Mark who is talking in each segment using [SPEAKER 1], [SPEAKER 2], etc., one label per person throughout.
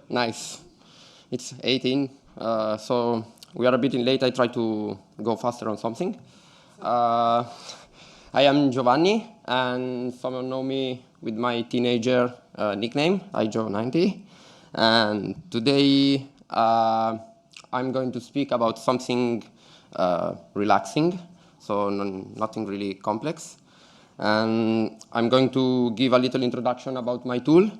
[SPEAKER 1] Nice. It's 18, so we are a bit late. I try to go faster on something. I am Giovanni, and some know me with my teenager nickname, iJo90. And today I'm going to speak about something relaxing, so nothing really complex. And I'm going to give a little introduction about my tool.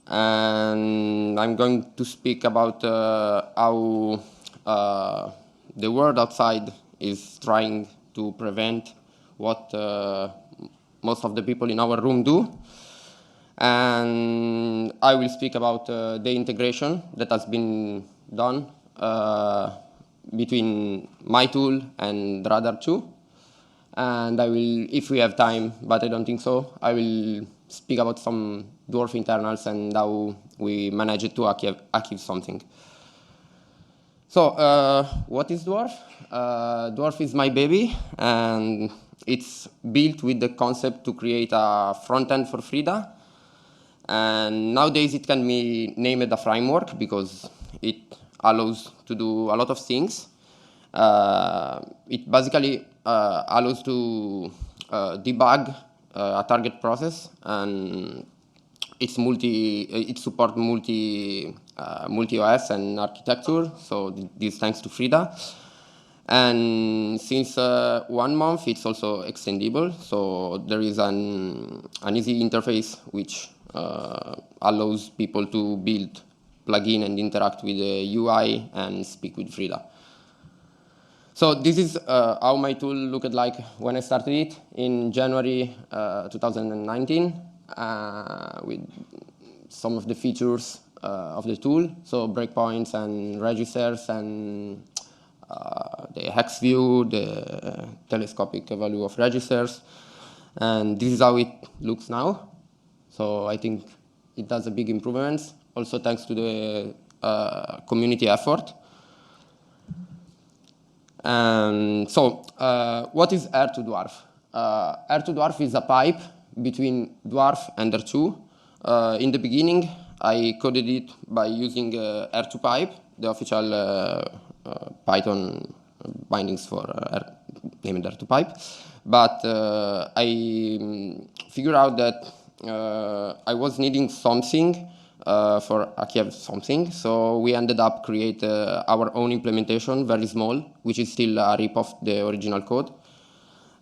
[SPEAKER 1] And I'm going to speak about how the world outside is trying to prevent what most of the people in our room do. And I will speak about the integration that has been done between my tool and r2. And I will, if we have time, but I don't think so, I will speak about some dwarf internals and how we managed to achieve something. So, what is dwarf? Dwarf is my baby, and it's built with the concept to create a front end for Frida. And nowadays it can be named a framework because it allows to do a lot of things. It basically allows to debug a target process, and it's it supports multi OS and architecture. So this thanks to Frida. And since 1 month, it's also extendable. So there is an easy interface which allows people to build plugin and interact with the UI and speak with Frida. So this is how my tool looked like when I started it in January 2019 with some of the features of the tool. So breakpoints and registers and the hex view, the telescopic value of registers. And this is how it looks now. So I think it does a big improvements, also thanks to the community effort. So, what is r2dwarf? r2dwarf is a pipe between dwarf and r2. In the beginning, I coded it by using r2pipe, the official Python bindings for named r2pipe. But I figured out that I was needing something for achieve something, so we ended up create our own implementation, very small, which is still a rip of the original code,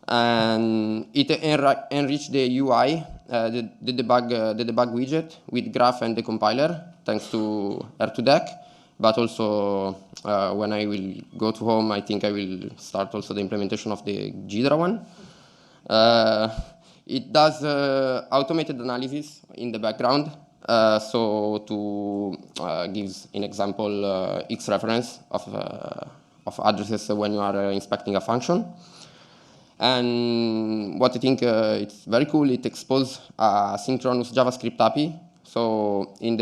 [SPEAKER 1] and it enriched the UI, the debug widget with graph and the compiler, thanks to r2deck. But also, when I will go to home, I think I will start also the implementation of the Ghidra one. It does automated analysis in the background. So to give an example, X reference of addresses when you are inspecting a function. And what I think it's very cool, it exposes a synchronous JavaScript API. So in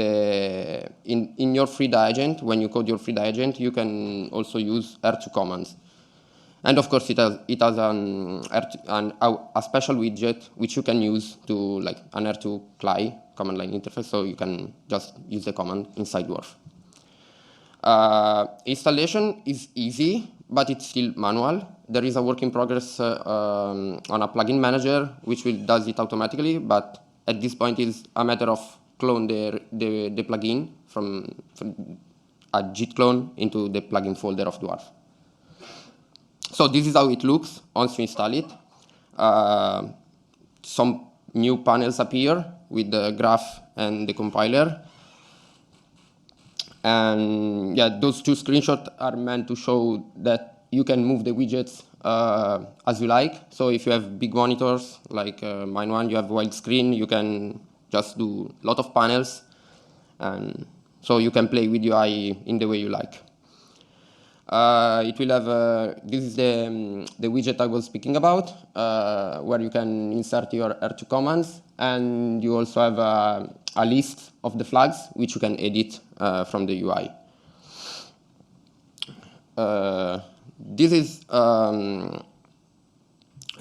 [SPEAKER 1] your Frida agent, when you code your Frida agent, you can also use r2 commands. And of course, it has a special widget which you can use to like an r2 CLI command line interface, so you can just use the command inside dwarf. Installation is easy, but it's still manual. There is a work in progress on a plugin manager which does it automatically, but at this point it's a matter of clone the plugin from a git clone into the plugin folder of dwarf. So this is how it looks once you install it. Some new panels appear with the graph and the compiler. And yeah, those two screenshots are meant to show that you can move the widgets as you like. So if you have big monitors, like mine one, you have wide screen, you can just do a lot of panels. And so you can play with UI in the way you like. It will have, this is the widget I was speaking about, where you can insert your r2 commands, and you also have a list of the flags which you can edit from the UI.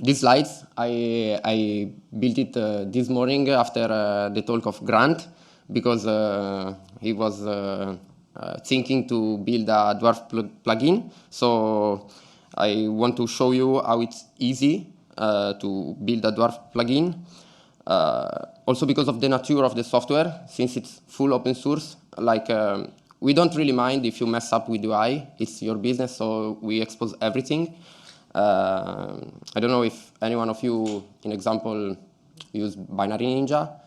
[SPEAKER 1] These slides, I built it this morning after the talk of Grant, because he was thinking to build a dwarf plugin. So I want to show you how it's easy to build a dwarf plugin. Also because of the nature of the software, since it's full open source, like we don't really mind if you mess up with UI, it's your business, so we expose everything. I don't know if any one of you, in example, use Binary Ninja.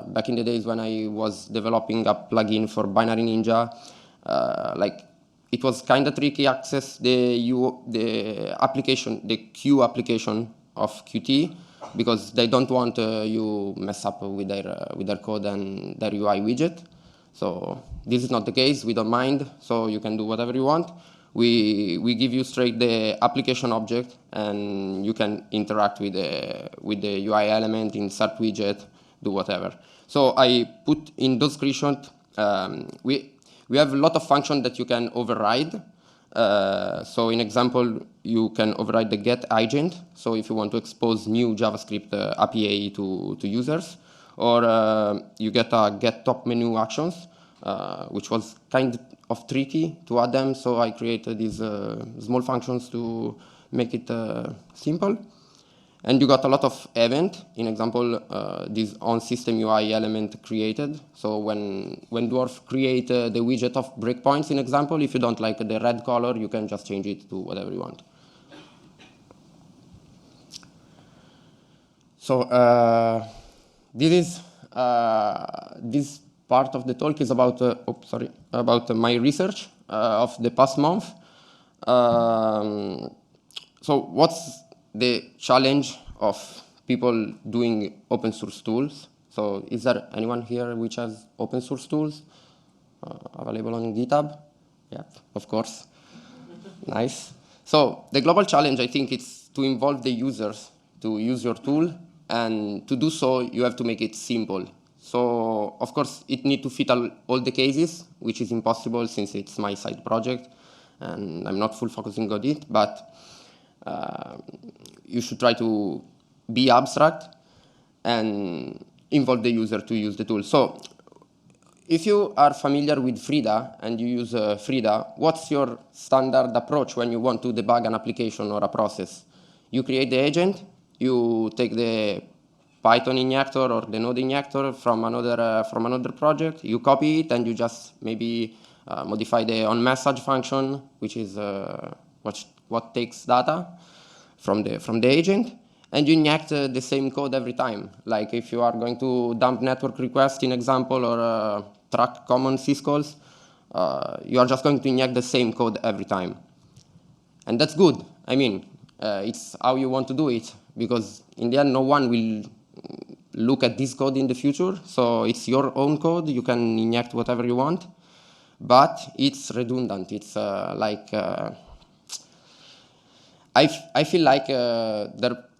[SPEAKER 1] Back in the days when I was developing a plugin for Binary Ninja, like it was kind of tricky access the application, the Q application of Qt, because they don't want you mess up with their code and their UI widget. So this is not the case. We don't mind. So you can do whatever you want. We give you straight the application object, and you can interact with the UI element, insert widget, do whatever. So I put in those screenshots. We have a lot of functions that you can override. So in example, you can override the get agent. So if you want to expose new JavaScript API to users, or you get a get top menu actions, which was kind of tricky to add them. So I created these small functions to make it simple. And you got a lot of event. In example, this on system UI element created. So when Dwarf create the widget of breakpoints, in example, if you don't like the red color, you can just change it to whatever you want. So this part of the talk is about about my research of the past month. So what's the challenge of people doing open source tools? So is there anyone here which has open source tools available on GitHub? Yeah, of course. Nice. So the global challenge, I think, is to involve the users to use your tool, and to do so, you have to make it simple. So of course, it needs to fit all the cases, which is impossible since it's my side project, and I'm not full focusing on it, but you should try to be abstract and involve the user to use the tool. So if you are familiar with Frida and you use Frida, what's your standard approach when you want to debug an application or a process? You create the agent, you take the Python injector or the Node injector from another project, you copy it, and you just maybe modify the onMessage function, which is what takes data from the agent, and you inject the same code every time. Like if you are going to dump network request, in example, or track common syscalls, you are just going to inject the same code every time. And that's good. I mean, it's how you want to do it, because in the end, no one will look at this code in the future. So it's your own code. You can inject whatever you want, but it's redundant. It's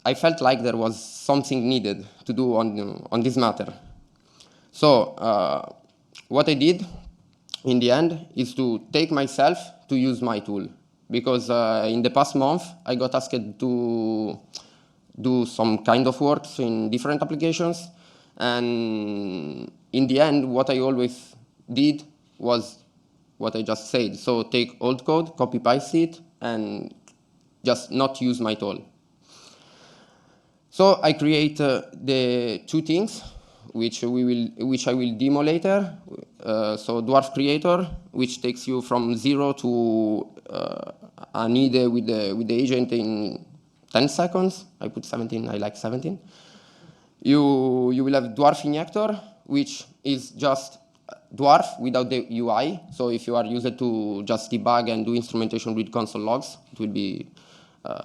[SPEAKER 1] I felt like there was something needed to do on this matter. So what I did in the end is to take myself to use my tool, because in the past month I got asked to do some kind of works in different applications, and in the end what I always did was what I just said. So take old code, copy paste it, and just not use my tool. So I create the two things, which I will demo later. So Dwarf Creator, which takes you from 0 to an IDE with the agent in 10 seconds. I put 17. I like 17. You will have Dwarf Injector, which is just Dwarf without the UI. So if you are used to just debug and do instrumentation with console logs, it will be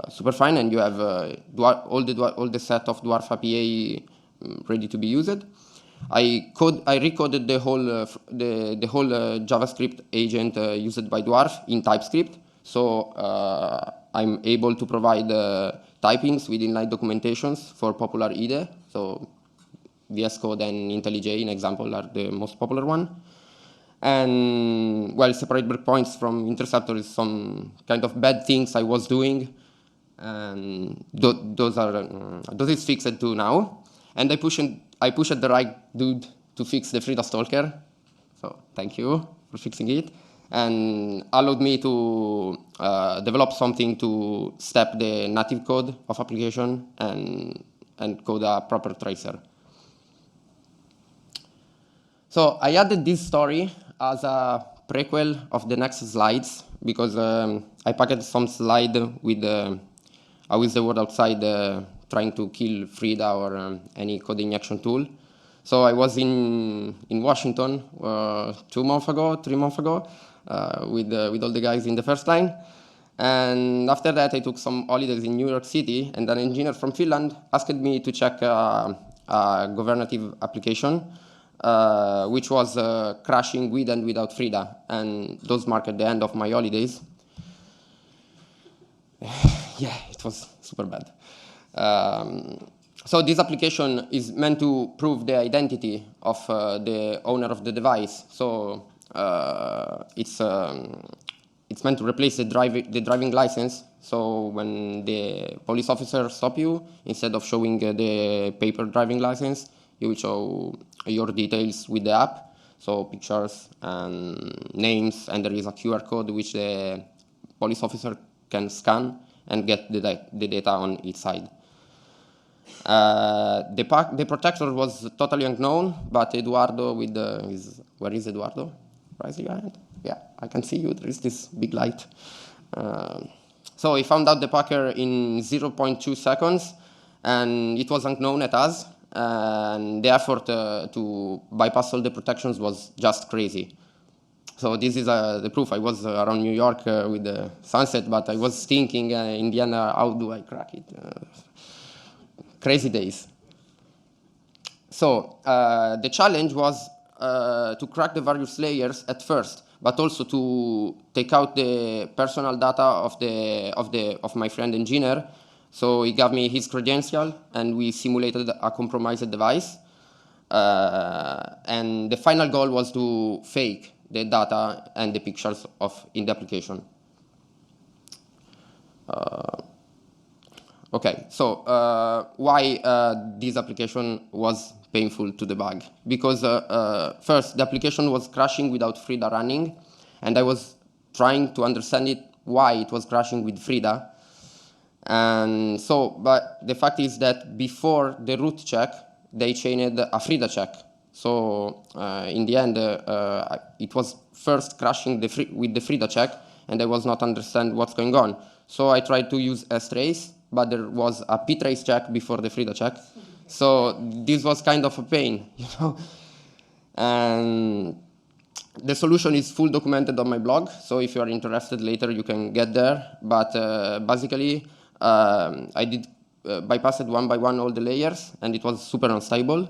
[SPEAKER 1] super fine, and you have all the set of Dwarf API ready to be used. I recoded the whole JavaScript agent used by Dwarf in TypeScript, so I'm able to provide typings with inline documentations for popular IDE. So VS Code and IntelliJ, in example, are the most popular one. And well, separate breakpoints from interceptor is some kind of bad things I was doing, and those is fixed too now. And I pushed the right dude to fix the frida stalker. So thank you for fixing it. And allowed me to develop something to step the native code of application and code a proper tracer. So I added this story as a prequel of the next slides because I packaged some slide with how is the world outside trying to kill Frida or any code injection tool. So I was in Washington 3 months ago, with all the guys in the first line. And after that, I took some holidays in New York City, and an engineer from Finland asked me to check a governative application, which was crashing with and without Frida. And those marked the end of my holidays. Yeah, it was super bad. So this application is meant to prove the identity of the owner of the device. So it's meant to replace the driving license. So when the police officer stops you, instead of showing the paper driving license, you will show your details with the app. So pictures and names, and there is a QR code which the police officer can scan and get the data on each side. The protector was totally unknown, but Eduardo with where is Eduardo? Raise your hand. Yeah, I can see you. There is this big light. So he found out the packer in 0.2 seconds, and it was unknown at us. And the effort to bypass all the protections was just crazy. So this is the proof. I was around New York with the sunset, but I was thinking in the end, how do I crack it? Crazy days. So the challenge was to crack the various layers at first, but also to take out the personal data of my friend engineer. So he gave me his credential, and we simulated a compromised device. And the final goal was to fake the data and the pictures in the application. Okay, so why this application was painful to debug? Because first, the application was crashing without Frida running, and I was trying to understand why it was crashing with Frida. And so, but the fact is that before the root check, they chained a Frida check. So in the end, it was first crashing with the Frida check, and I was not understand what's going on. So I tried to use strace, but there was a ptrace check before the Frida check. So this was kind of a pain, you know. And the solution is full documented on my blog. So if you are interested later, you can get there. But basically, I did bypassed one by one all the layers, and it was super unstable.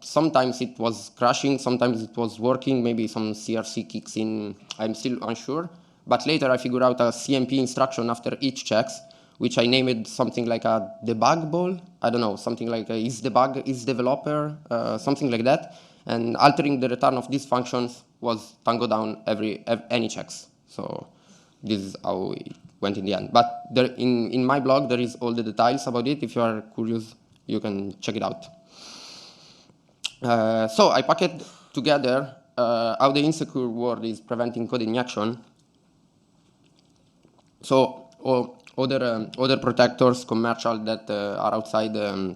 [SPEAKER 1] Sometimes it was crashing, sometimes it was working, maybe some CRC kicks in, I'm still unsure. But later I figured out a CMP instruction after each checks, which I named something like a debug ball. I don't know, something like is debug, is developer, something like that. And altering the return of these functions was tango down any checks. So this is how it went in the end. But there, in my blog, there is all the details about it. If you are curious, you can check it out. So I packed together how the insecure world is preventing code injection. So other protectors, commercial, that are outside and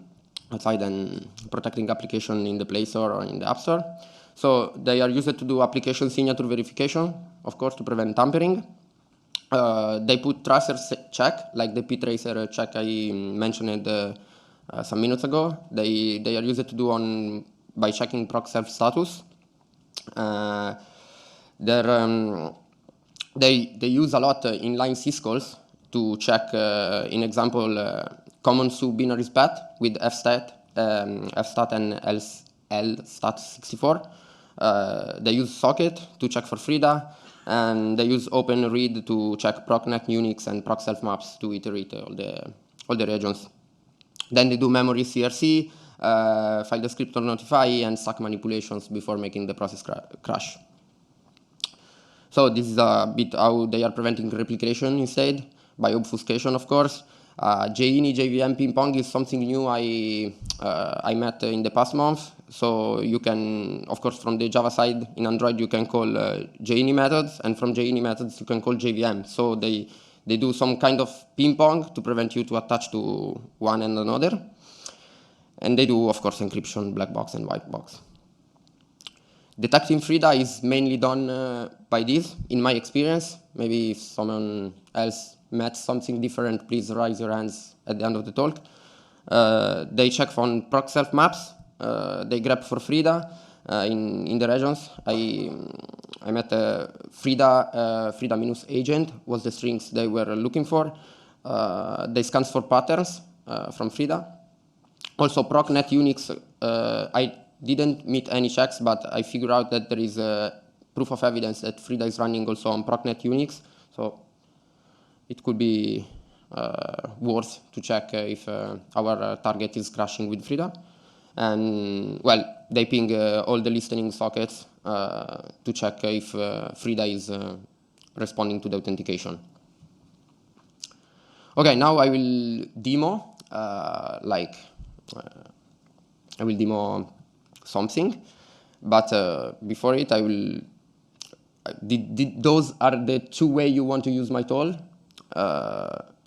[SPEAKER 1] protecting application in the Play Store or in the App Store. So they are used to do application signature verification, of course, to prevent tampering. They put tracer check, like the ptracer check I mentioned some minutes ago. They are used to do by checking proc self status. They use a lot inline syscalls to check, in example, common sub-binaries path with fstat and lstat64. They use socket to check for Frida, and they use openread to check procnet, Unix, and proc self maps to iterate all the regions. Then they do memory CRC, file descriptor notify, and stack manipulations before making the process crash. So this is a bit how they are preventing replication instead, by obfuscation, of course. JINI, JVM, ping pong is something new I met in the past month. So you can, of course, from the Java side in Android, you can call JINI methods, and from JINI methods, you can call JVM. So they do some kind of ping pong to prevent you to attach to one and another. And they do, of course, encryption, black box, and white box. Detecting frida is mainly done by this, in my experience. Maybe if someone else met something different, please raise your hands at the end of the talk. They check on proc self maps. They grab for frida in the regions. I met frida minus agent was the strings they were looking for. They scan for patterns from frida. Also, proc net Unix, I didn't meet any checks, but I figured out that there is a proof of evidence that frida is running also on procnet Unix. So it could be worth to check if our target is crashing with frida. And well, they ping all the listening sockets to check if frida is responding to the authentication. Okay, now I will demo I will demo something, but before it, I will. Those are the two ways you want to use my tool,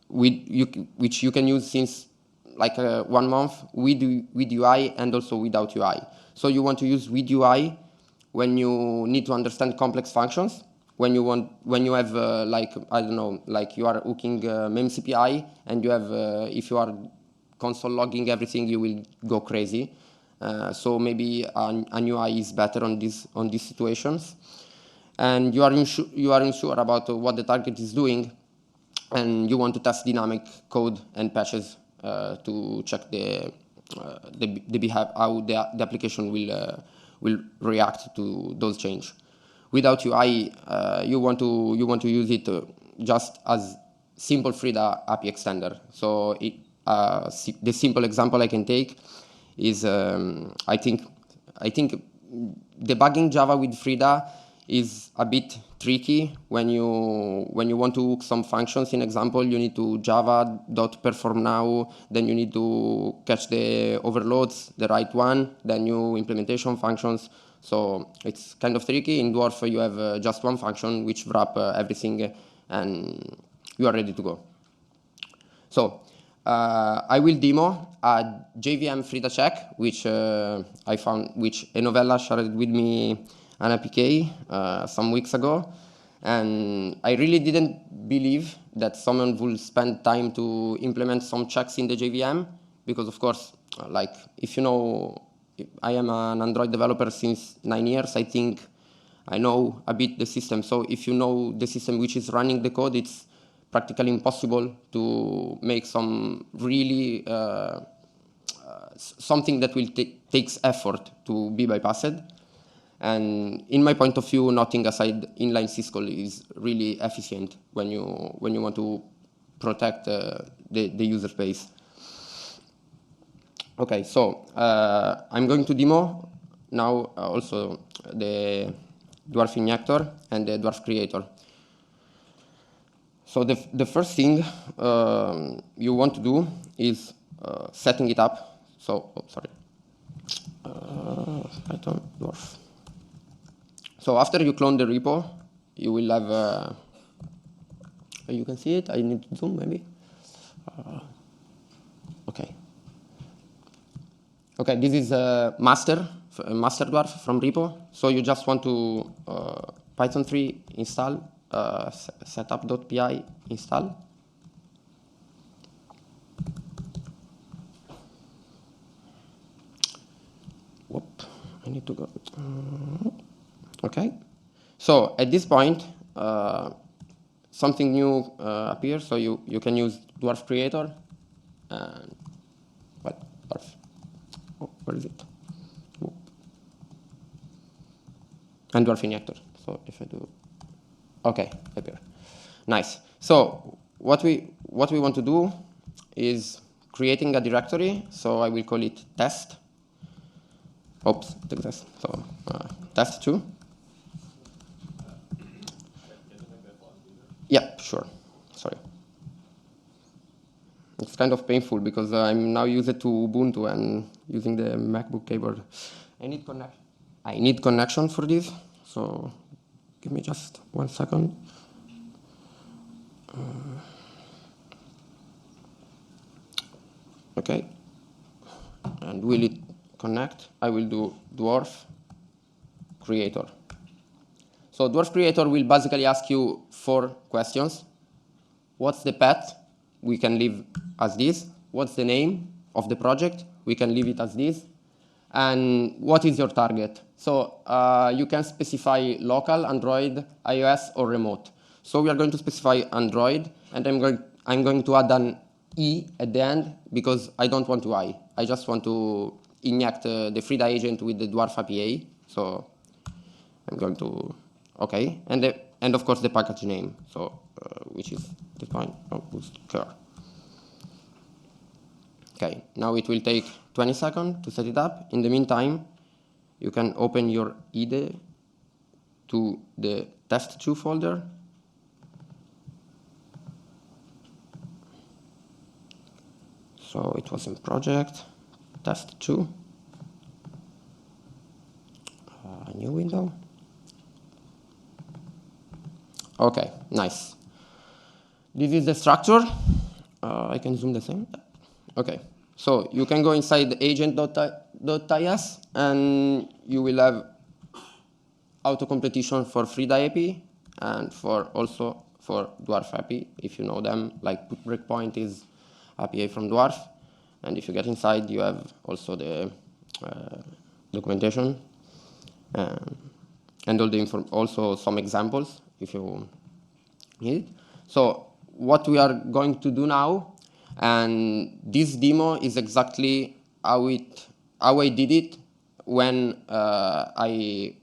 [SPEAKER 1] which you can use since like 1 month with UI and also without UI. So you want to use with UI when you need to understand complex functions. When you have like I don't know, like you are hooking memcpy and you have if you are console logging everything, you will go crazy. So maybe an UI is better on these situations, and you are unsure about what the target is doing, and you want to test dynamic code and patches to check the behavior, how the application will react to those changes. Without UI, you want to use it just as simple frida API extender. So the simple example I can take is I think debugging Java with frida is a bit tricky when you want to hook some functions. In example, you need to java.perform now, then you need to catch the overloads, the right one, then new implementation functions. So it's kind of tricky. In Dwarf, you have just one function which wrap everything, and you are ready to go. So I will demo a JVM frida check, which I found, which a novella shared with me an APK some weeks ago, and I really didn't believe that someone would spend time to implement some checks in the JVM, because of course, like if you know, I am an Android developer since 9 years. I think I know a bit the system. So if you know the system which is running the code, it's practically impossible to make some really something that will takes effort to be bypassed. And in my point of view, nothing aside inline syscall is really efficient when you want to protect the user space. Okay, so I'm going to demo now also the dwarf injector and the dwarf creator. So the first thing you want to do is setting it up. So, Python dwarf. So after you clone the repo, you will have, you can see it, I need to zoom maybe. Okay. Okay, this is a master dwarf from repo. So you just want to Python 3 install, setup.py install. Whoop, I need to go. Okay, so at this point, something new appears. So you can use dwarf creator and what dwarf? Oh, where is it? Whoop. And dwarf injector. So if I do, okay, appear. Nice. So what we want to do is creating a directory. So I will call it test. Oops, take this. So test2. Yeah, sure. Sorry. kind of painful because I'm now used to Ubuntu and using the MacBook keyboard. I need connection for this, so give me just 1 second. Okay, and will it connect? I will do dwarf creator. So dwarf creator will basically ask you 4 questions. What's the path? We can leave as this. What's the name of the project? We can leave it as this. And what is your target? So you can specify local, Android, iOS, or remote. So we are going to specify Android, and I'm going to add an E at the end because I don't want to I. I just want to inject the frida agent with the dwarf API. So I'm going to, okay, and of course the package name, so which is defined boost cur. Okay, now it will take 20 seconds to set it up. In the meantime, you can open your IDE to the test2 folder. So it was in project, test2, new window. Okay, nice. This is the structure. I can zoom the same. Okay, so you can go inside agent.is and you will have auto completion for frida API and also for dwarf API, if you know them, like put breakpoint is API from dwarf. And if you get inside, you have also the documentation and all the also some examples if you need it. So what we are going to do now, and this demo is exactly how I did it when I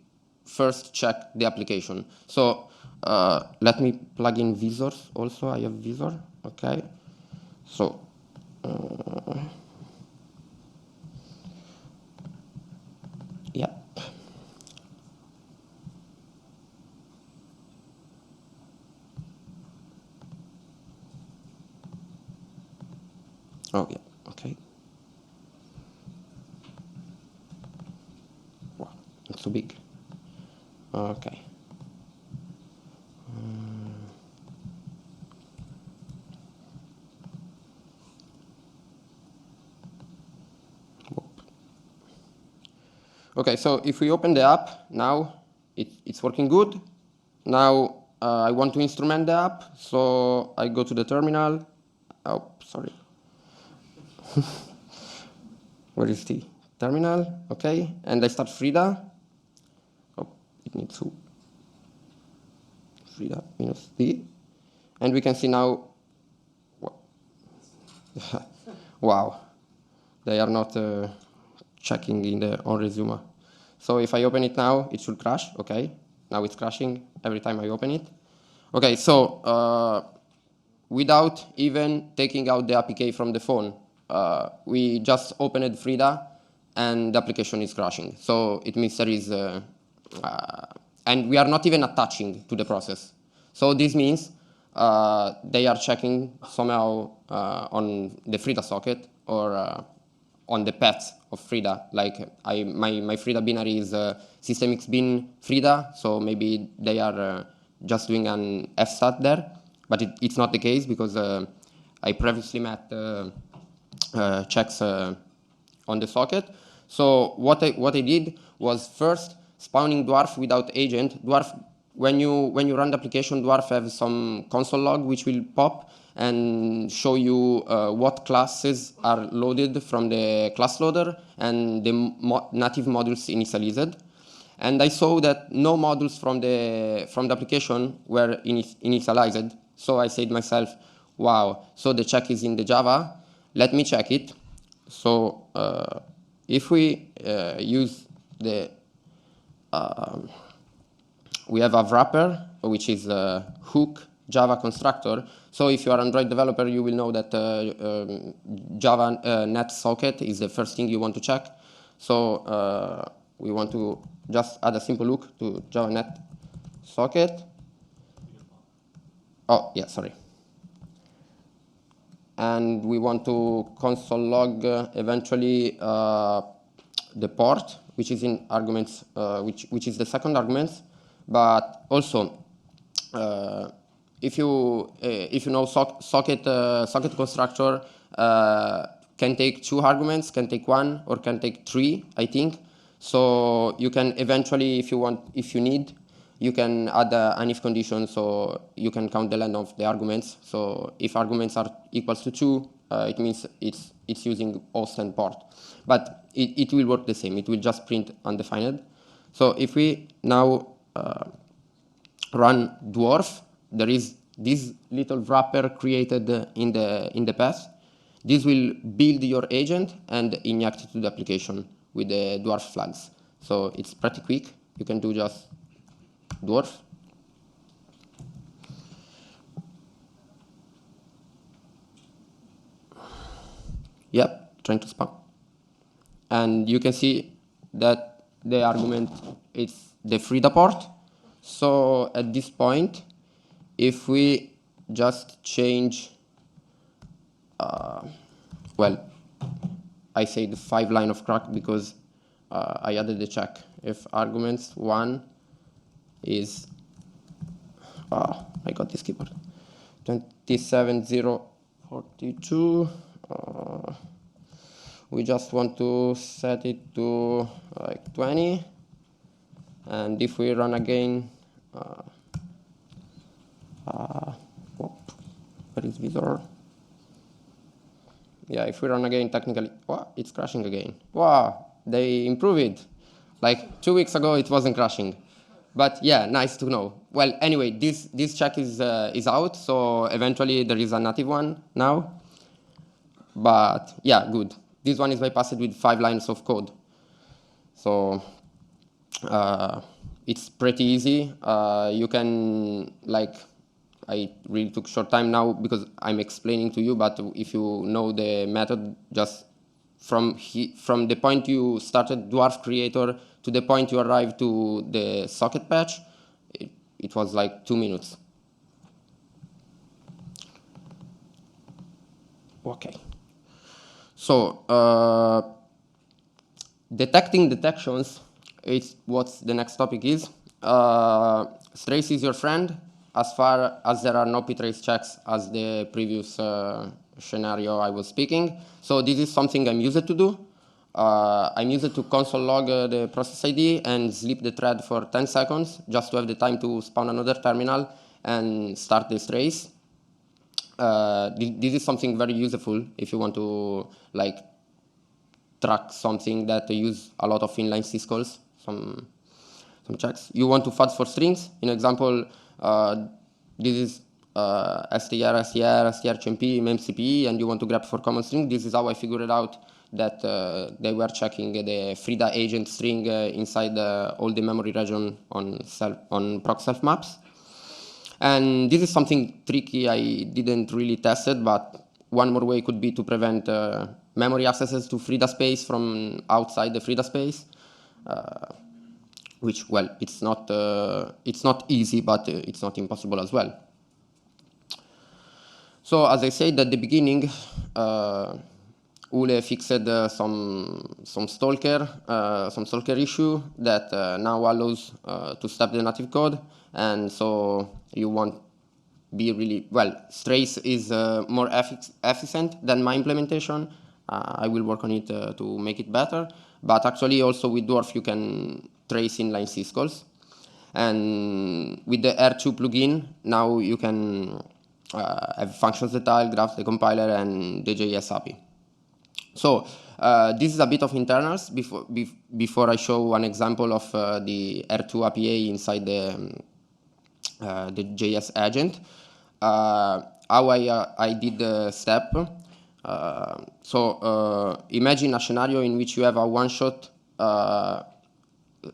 [SPEAKER 1] first checked the application. So let me plug in visors also. I have visor, okay. So yeah. Oh yeah, okay. Wow, it's too big. Okay. Okay, so if we open the app, now it's working good. Now I want to instrument the app, so I go to the terminal. Oh, sorry. Where is the terminal? Okay, and I start frida. Oh, it needs to. Frida minus d. And we can see now, wow, they are not checking in the on resume. So if I open it now, it should crash, okay. Now it's crashing every time I open it. Okay, so without even taking out the APK from the phone, we just opened frida and the application is crashing. So it means there is, and we are not even attaching to the process. So this means they are checking somehow on the frida socket or on the path of frida. Like my frida binary is systemx bin frida, so maybe they are just doing an fstat there, but it's not the case because I previously met checks on the socket. So what I did was first spawning dwarf without agent. Dwarf, when you run the application, dwarf has some console log which will pop and show you what classes are loaded from the class loader and the native modules initialized. And I saw that no modules from the application were initialized. So I said to myself, wow, so the check is in the Java. Let me check it. So if we use the, we have a wrapper, which is a hook Java constructor. So if you are an Android developer, you will know that Java net socket is the first thing you want to check. So we want to just add a simple hook to Java net socket. Oh, yeah, sorry. and we want to console log eventually the port, which is in arguments, which is the second argument. But also, if you know socket constructor can take 2 arguments, can take 1, or can take 3, I think. So you can eventually, if you need, you can add an if condition, so you can count the length of the arguments. So if arguments are equals to 2, it means it's using host and port. But it will work the same. It will just print undefined. So if we now run dwarf, there is this little wrapper created in the path. This will build your agent and inject it to the application with the dwarf flags. So it's pretty quick. You can do just dwarf. Yep, trying to spam. And you can see that the argument is the frida port. So at this point, if we just change, well, I say the 5 line of crack because I added the check. If arguments 1 is, I got this keyboard, 27042, we just want to set it to like 20, and if we run again, where is visor? Yeah, if we run again, technically, it's crashing again. Wow, they improved it. Like 2 weeks ago, it wasn't crashing. But yeah, nice to know. Well, anyway, this check is out, so eventually there is a native one now. But yeah, good. This one is bypassed with 5 lines of code. So it's pretty easy. You can, like, I really took short time now because I'm explaining to you, but if you know the method, just from the point you started dwarf creator to the point you arrived to the socket patch, it was like 2 minutes. Okay. So detecting detections is what the next topic is. Strace is your friend as far as there are no ptrace checks as the previous scenario I was speaking. So this is something I'm used to do. I'm used to console log the process ID and sleep the thread for 10 seconds just to have the time to spawn another terminal and start this trace. This is something very useful if you want to like track something that use a lot of inline syscalls, some checks. You want to fudge for strings. In example, this is str, strcmp, memcpe, and you want to grab for common string. This is how I figured out that they were checking the frida agent string inside all the memory region on proc self maps. And this is something tricky I didn't really test it, but one more way could be to prevent memory accesses to frida space from outside the frida space, which, well, it's not easy, but it's not impossible as well. So as I said at the beginning, Ule fixed some stalker issue that now allows to step the native code, and so you won't be really, well, Strace is more efficient than my implementation. I will work on it to make it better, but actually also with Dwarf you can trace inline syscalls, and with the R2 plugin now you can have functions detail, graphs, the compiler, and the JS API. So this is a bit of internals before I show an example of the R2 API inside the JS agent. How I did the step. So imagine a scenario in which you have a one-shot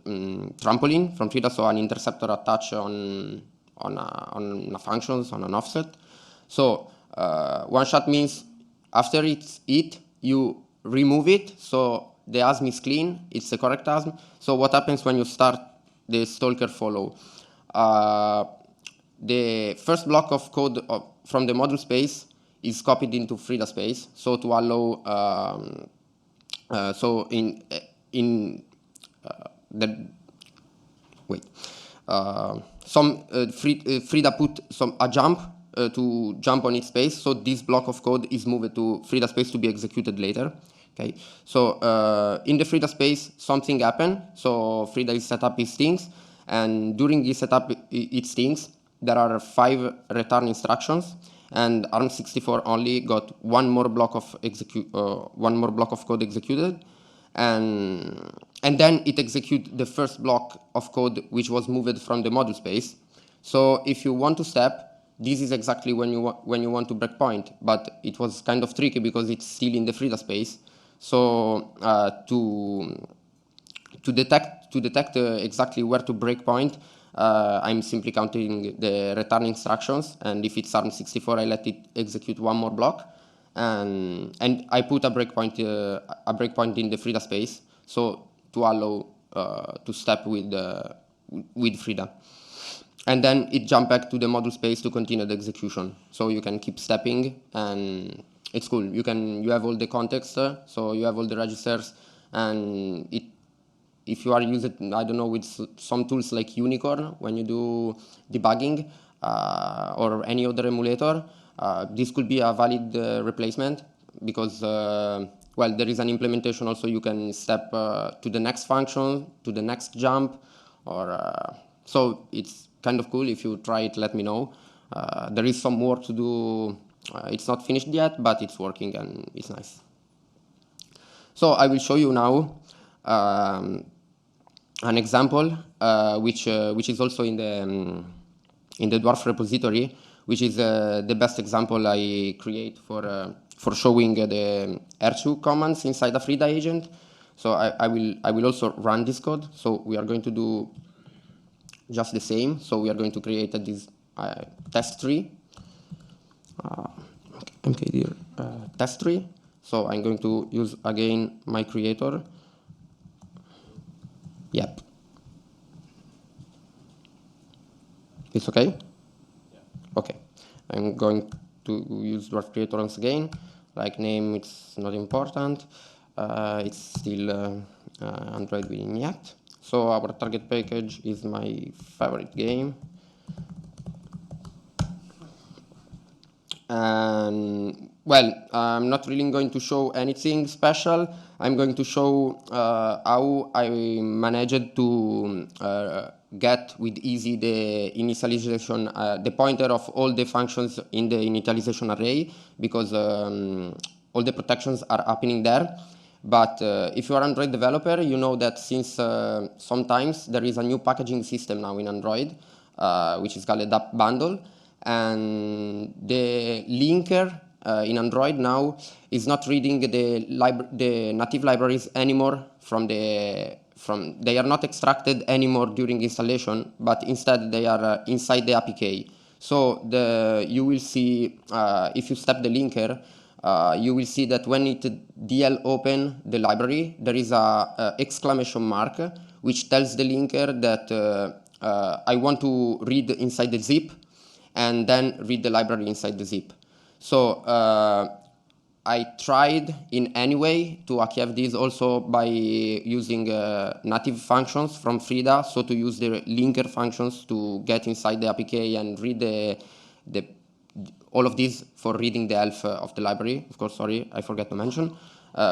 [SPEAKER 1] trampoline from frida, so an interceptor attached on a functions, on an offset. So one shot means after it's hit, you remove it, so the ASM is clean, it's the correct ASM. So what happens when you start the stalker follow? The first block of code from the module space is copied into frida space, so to allow so in the wait frida put a jump to jump on its space, so this block of code is moved to frida space to be executed later. Okay, so in the frida space something happened, so frida is set up its things, and during this setup its things there are 5 return instructions, and ARM64 only got one more block of code executed, and then it executes the first block of code which was moved from the module space. So if you want to step, this is exactly when you want to breakpoint, but it was kind of tricky because it's still in the frida space. So to detect exactly where to breakpoint, I'm simply counting the return instructions, and if it's ARM64, I let it execute one more block, and I put a breakpoint in the frida space, so to allow to step with frida, and then it jump back to the module space to continue the execution. So you can keep stepping, and it's cool. You have all the context, so you have all the registers, and if you are using, I don't know, with some tools like Unicorn, when you do debugging or any other emulator, this could be a valid replacement, because, well, there is an implementation also. You can step to the next function, to the next jump, or so it's kind of cool. If you try it, let me know. There is some work to do. It's not finished yet, but it's working and it's nice. So I will show you now an example which is also in the dwarf repository, which is the best example I create for showing the r2 commands inside a frida agent. So I will also run this code. So we are going to do just the same. So we are going to create this test tree. mkdir test tree. So I'm going to use again my creator. Yep. It's okay? Yeah. Okay. I'm going to use dwarf creator once again. Like name, it's not important. It's still Android with init. So our target package is my favorite game. And well, I'm not really going to show anything special. I'm going to show how I managed to get with easy the initialization, the pointer of all the functions in the initialization array, because all the protections are happening there. But if you are an Android developer, you know that since sometimes there is a new packaging system now in Android, which is called a app bundle, and the linker in Android now is not reading the native libraries anymore they are not extracted anymore during installation, but instead they are inside the APK. So you will see, if you step the linker, you will see that when it dl open the library, there is a exclamation mark which tells the linker that I want to read inside the zip, and then read the library inside the zip. So I tried in any way to achieve this also by using native functions from frida, so to use the linker functions to get inside the APK and read all of this for reading the elf of the library. Of course, sorry, I forgot to mention.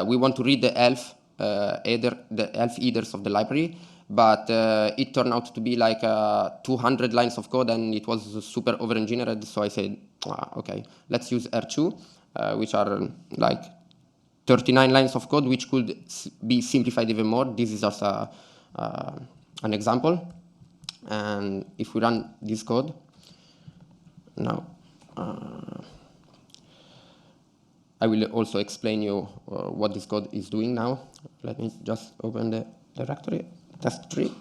[SPEAKER 1] We want to read the elf headers of the library, but it turned out to be like 200 lines of code, and it was super over-engineered. So I said, okay, let's use r2, which are like 39 lines of code, which could be simplified even more. This is just an example. And if we run this code now, I will also explain you what this code is doing now. Let me just open the directory, test tree.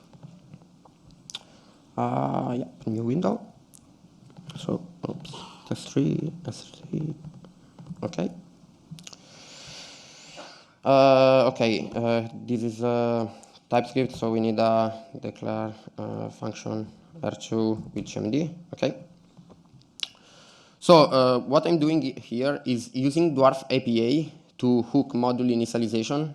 [SPEAKER 1] Yeah, new window. So, oops, test tree, S3. Okay. Okay, this is TypeScript, so we need a declare function r2 with gmd. Okay. So what I'm doing here is using Dwarf API to hook module initialization.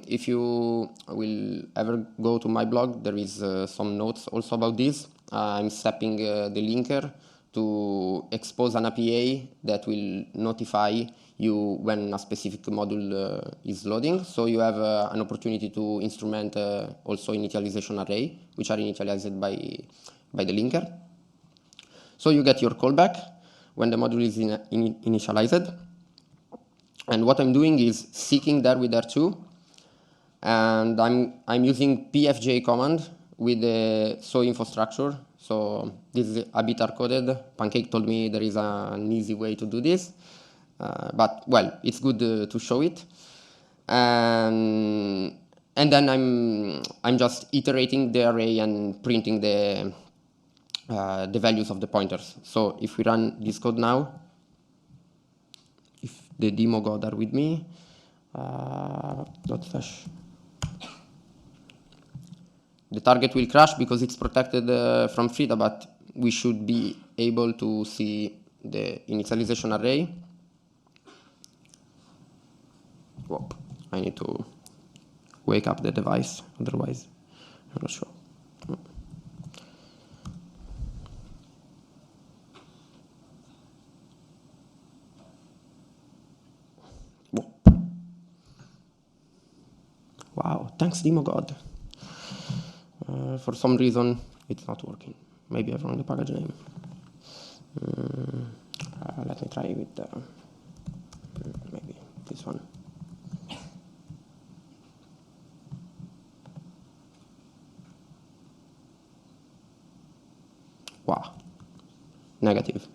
[SPEAKER 1] If you will ever go to my blog, there is some notes also about this. I'm stepping the linker to expose an API that will notify you when a specific module is loading. So you have an opportunity to instrument also initialization array, which are initialized by the linker. So you get your callback when the module is initialized. And what I'm doing is seeking there with r2, and I'm using pfj command with the so infrastructure. So this is a bit hard-coded. Pancake told me there is an easy way to do this, but well, it's good to show it. And then I'm just iterating the array and printing the values of the pointers. So if we run this code now, if the demo god are with me, dot slash, the target will crash because it's protected from frida, but we should be able to see the initialization array. Whoa, I need to wake up the device, otherwise I'm not sure. Wow, thanks demo god. For some reason it's not working. Maybe I've wrong the package name. Let me try with maybe this one. Wow, negative.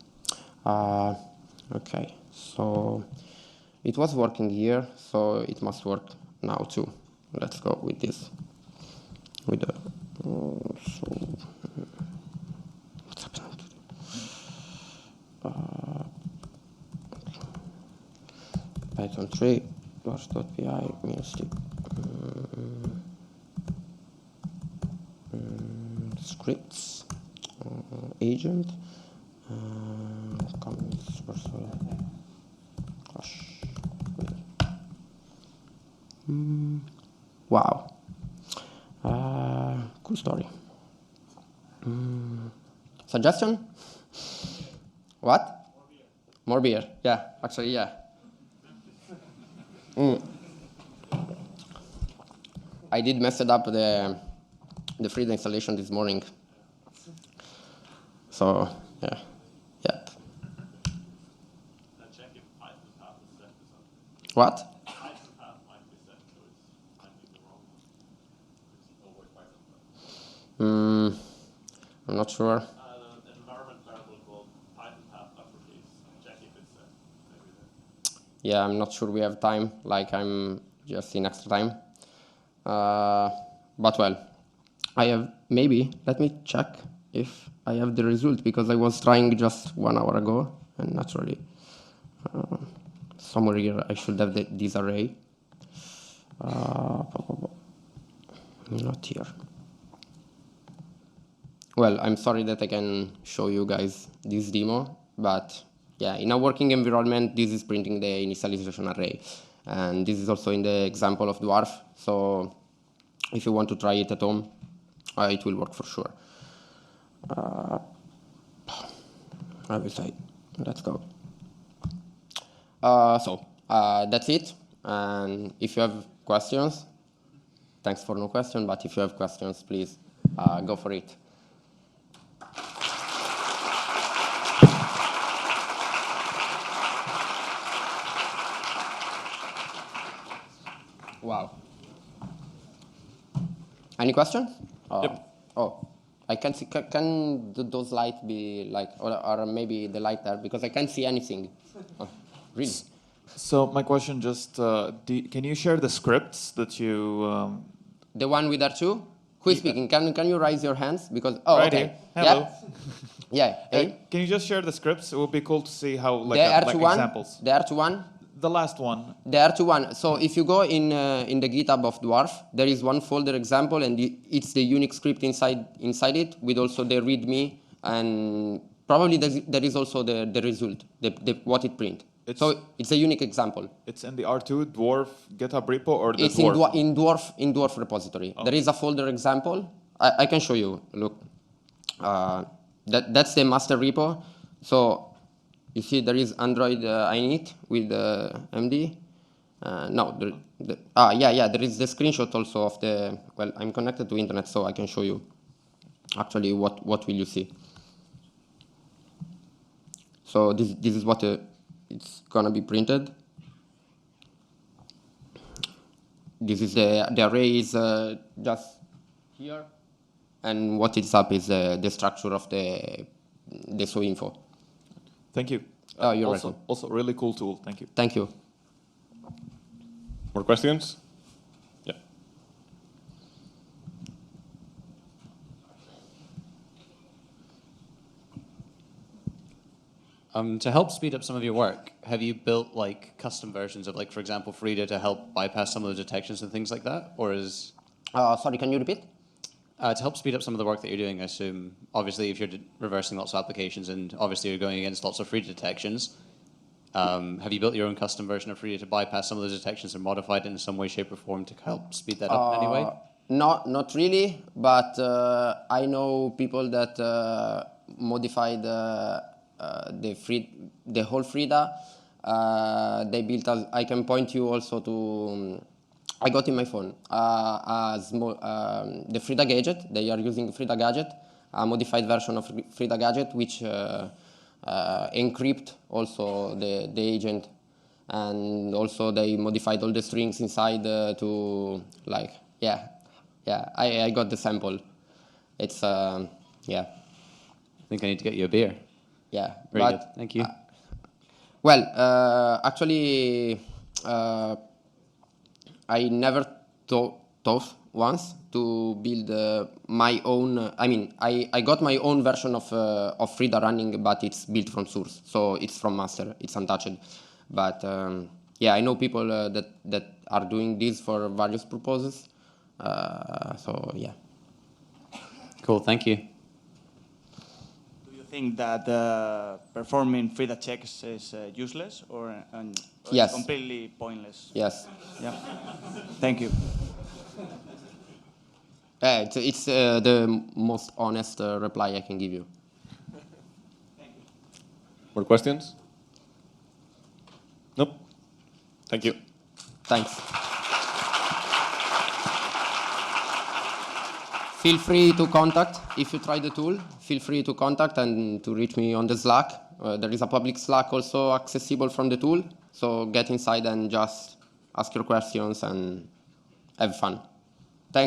[SPEAKER 1] Okay, so it was working here, so it must work now too. Let's go with this. With the what's happening? Python 3 dwarf.py music scripts agent comments gosh. Wow. Cool story. Suggestion? What? More beer. Yeah, actually, yeah. I did mess it up the frida installation this morning. So, yeah. What? I'm not sure.
[SPEAKER 2] An environment variable called Python path uppercase. Check if it's maybe there.
[SPEAKER 1] Yeah, I'm not sure we have time. Like, I'm just in extra time. But well, I have maybe. Let me check if I have the result, because I was trying just 1 hour ago, and naturally, somewhere here I should have this array. Not here. Well, I'm sorry that I can show you guys this demo, but yeah, in a working environment, this is printing the initialization array. And this is also in the example of Dwarf, so if you want to try it at home, it will work for sure. I will say, let's go. So that's it, and if you have questions, thanks for no question, but if you have questions, please go for it. Wow. Any questions?
[SPEAKER 2] Yep.
[SPEAKER 1] Oh, I can see. Can those lights be like, or maybe the light there, because I can't see anything. Oh, really?
[SPEAKER 2] So my question just, can you share the scripts that you...
[SPEAKER 1] The one with R2? Who is speaking? Can you raise your hands? Because,
[SPEAKER 2] right
[SPEAKER 1] okay.
[SPEAKER 2] here. Hello.
[SPEAKER 1] Yeah. Hey.
[SPEAKER 2] Can you just share the scripts? It would be cool to see how, like,
[SPEAKER 1] The R2
[SPEAKER 2] like
[SPEAKER 1] one?
[SPEAKER 2] examples.
[SPEAKER 1] The R2 one?
[SPEAKER 2] The last one.
[SPEAKER 1] The R2 one. So if you go in the GitHub of Dwarf, there is one folder example, and it's the Unix script inside it, with also the README and probably there is also the result, what it print. So it's a unique example.
[SPEAKER 3] It's in the r2dwarf GitHub repo or the
[SPEAKER 1] It's
[SPEAKER 3] dwarf?
[SPEAKER 1] in dwarf repository.
[SPEAKER 3] Oh.
[SPEAKER 1] There is a folder example. I can show you. Look, that's the master repo. So you see there is Android init with MD. No, yeah, there is the screenshot also of the. Well, I'm connected to internet, so I can show you. Actually, what will you see? So this is what it's gonna be printed. This is the array is just here, and what is up is the structure of the show info.
[SPEAKER 3] Thank you.
[SPEAKER 1] You're
[SPEAKER 3] also,
[SPEAKER 1] welcome.
[SPEAKER 3] Also, really cool tool. Thank you.
[SPEAKER 1] Thank you.
[SPEAKER 4] More questions? Yeah.
[SPEAKER 5] To help speed up some of your work, have you built like custom versions of, like, for example, Frida to help bypass some of the detections and things like that? Or is...
[SPEAKER 1] Sorry, can you repeat?
[SPEAKER 5] To help speed up some of the work that you're doing, I assume, obviously, if you're reversing lots of applications and obviously you're going against lots of Frida detections, have you built your own custom version of Frida to bypass some of those detections or modified it in some way, shape, or form to help speed that up in any way?
[SPEAKER 1] Not really, but I know people that modified the whole Frida. They built. I can point you also to. I got in my phone a small the Frida gadget. They are using Frida gadget, a modified version of Frida gadget, which encrypt also the agent, and also they modified all the strings inside to like yeah. I got the sample. It's yeah.
[SPEAKER 5] I think I need to get you a beer.
[SPEAKER 1] Yeah.
[SPEAKER 5] Very good. Thank you.
[SPEAKER 1] Well, actually, I never thought once to build my own. I mean, I got my own version of Frida running, but it's built from source, so it's from master. It's untouched. But yeah, I know people that are doing this for various purposes. So yeah.
[SPEAKER 5] Cool. Thank you.
[SPEAKER 6] Do you think that performing Frida checks is useless or
[SPEAKER 1] Yes.
[SPEAKER 6] completely pointless?
[SPEAKER 1] Yes.
[SPEAKER 6] Yeah. Thank you.
[SPEAKER 1] It's the most honest reply I can give you.
[SPEAKER 4] More questions? Nope. Thank you.
[SPEAKER 1] Thanks. Feel free to contact, if you try the tool, feel free to contact and to reach me on the Slack. There is a public Slack also accessible from the tool, so get inside and just ask your questions and have fun.